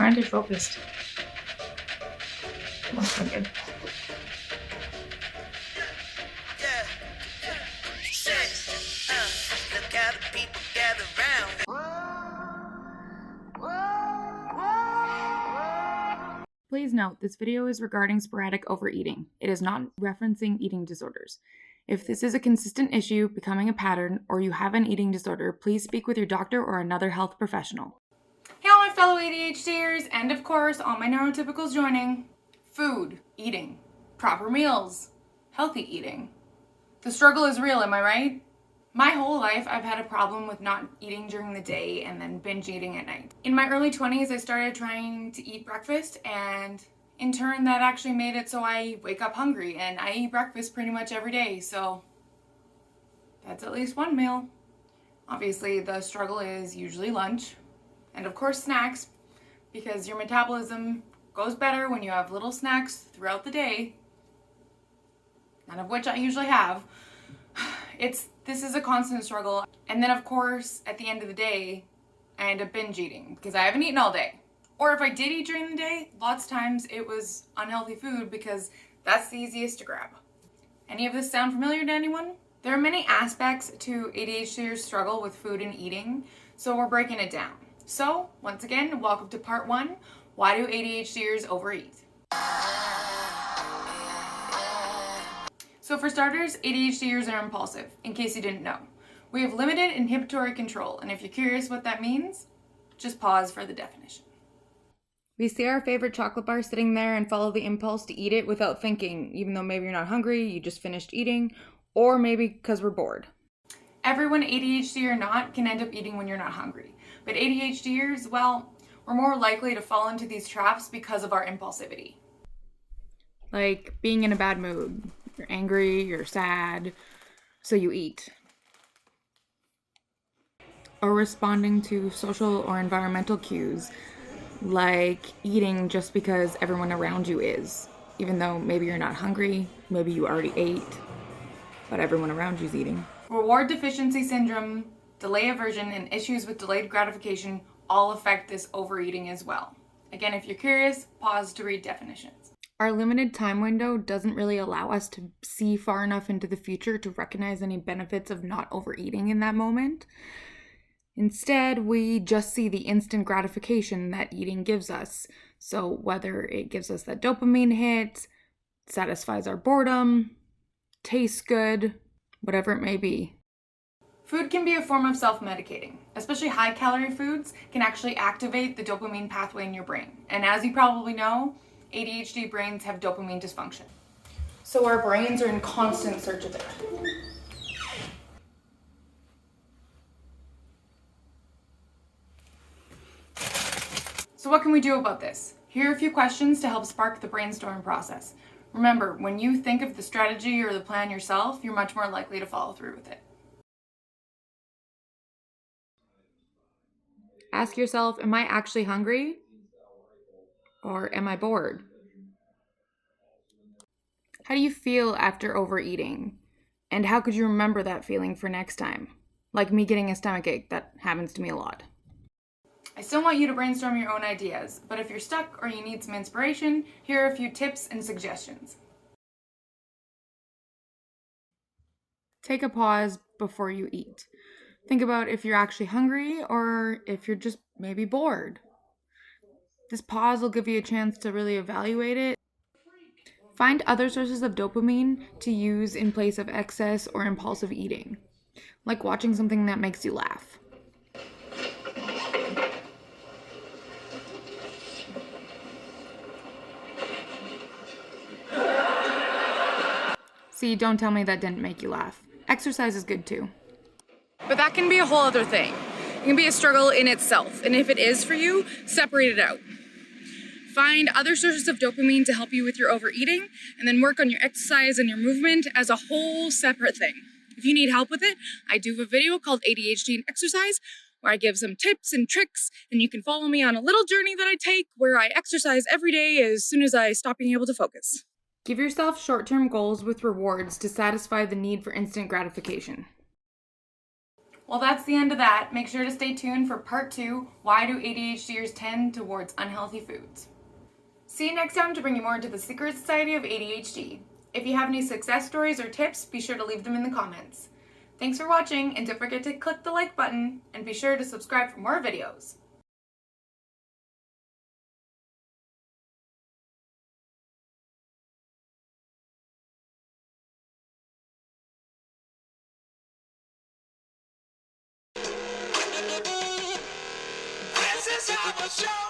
aren't they focused? One second. Please note, this video is regarding sporadic overeating. It is not referencing eating disorders. If this is a consistent issue, becoming a pattern, or you have an eating disorder, please speak with your doctor or another health professional. Hey all my fellow ADHDers, and of course all my neurotypicals joining. Food, eating, proper meals, healthy eating. The struggle is real, am I right? My whole life I've had a problem with not eating during the day and then binge eating at night. In my early 20s I started trying to eat breakfast, and in turn that actually made it so I wake up hungry and I eat breakfast pretty much every day, so that's at least one meal. Obviously the struggle is usually lunch and of course snacks, because your metabolism goes better when you have little snacks throughout the day, none of which I usually have. This is a constant struggle. And then of course, at the end of the day, I end up binge eating because I haven't eaten all day. Or if I did eat during the day, lots of times it was unhealthy food because that's the easiest to grab. Any of this sound familiar to anyone? There are many aspects to ADHDers' struggle with food and eating, so we're breaking it down. So, once again, welcome to part 1, why do ADHDers overeat? So for starters, ADHDers are impulsive, in case you didn't know. We have limited inhibitory control, and if you're curious what that means, just pause for the definition. We see our favorite chocolate bar sitting there and follow the impulse to eat it without thinking, even though maybe you're not hungry, you just finished eating, or maybe because we're bored. Everyone, ADHD or not, can end up eating when you're not hungry. But ADHDers, well, we're more likely to fall into these traps because of our impulsivity. Like being in a bad mood. You're angry, you're sad, so you eat. Or responding to social or environmental cues, like eating just because everyone around you is, even though maybe you're not hungry, maybe you already ate, but everyone around you's eating. Reward deficiency syndrome, delay aversion, and issues with delayed gratification all affect this overeating as well. Again, if you're curious, pause to read definitions. Our limited time window doesn't really allow us to see far enough into the future to recognize any benefits of not overeating in that moment. Instead, we just see the instant gratification that eating gives us. So whether it gives us that dopamine hit, satisfies our boredom, tastes good, whatever it may be. Food can be a form of self-medicating. Especially high-calorie foods can actually activate the dopamine pathway in your brain. And as you probably know, ADHD brains have dopamine dysfunction. So our brains are in constant search of it. So what can we do about this? Here are a few questions to help spark the brainstorm process. Remember, when you think of the strategy or the plan yourself, you're much more likely to follow through with it. Ask yourself, am I actually hungry? Or am I bored? How do you feel after overeating? And how could you remember that feeling for next time? Like me getting a stomachache, that happens to me a lot. I still want you to brainstorm your own ideas, but if you're stuck or you need some inspiration, here are a few tips and suggestions. Take a pause before you eat. Think about if you're actually hungry or if you're just maybe bored. This pause will give you a chance to really evaluate it. Find other sources of dopamine to use in place of excess or impulsive eating, like watching something that makes you laugh. See, don't tell me that didn't make you laugh. Exercise is good too. But that can be a whole other thing. It can be a struggle in itself, and if it is for you, separate it out. Find other sources of dopamine to help you with your overeating, and then work on your exercise and your movement as a whole separate thing. If you need help with it, I do have a video called ADHD and Exercise, where I give some tips and tricks, and you can follow me on a little journey that I take where I exercise every day as soon as I stop being able to focus. Give yourself short-term goals with rewards to satisfy the need for instant gratification. Well, that's the end of that. Make sure to stay tuned for part 2, why do ADHDers tend towards unhealthy foods? See you next time to bring you more into the secret society of ADHD. If you have any success stories or tips, be sure to leave them in the comments. Thanks for watching, and don't forget to click the like button, and be sure to subscribe for more videos. This is our show.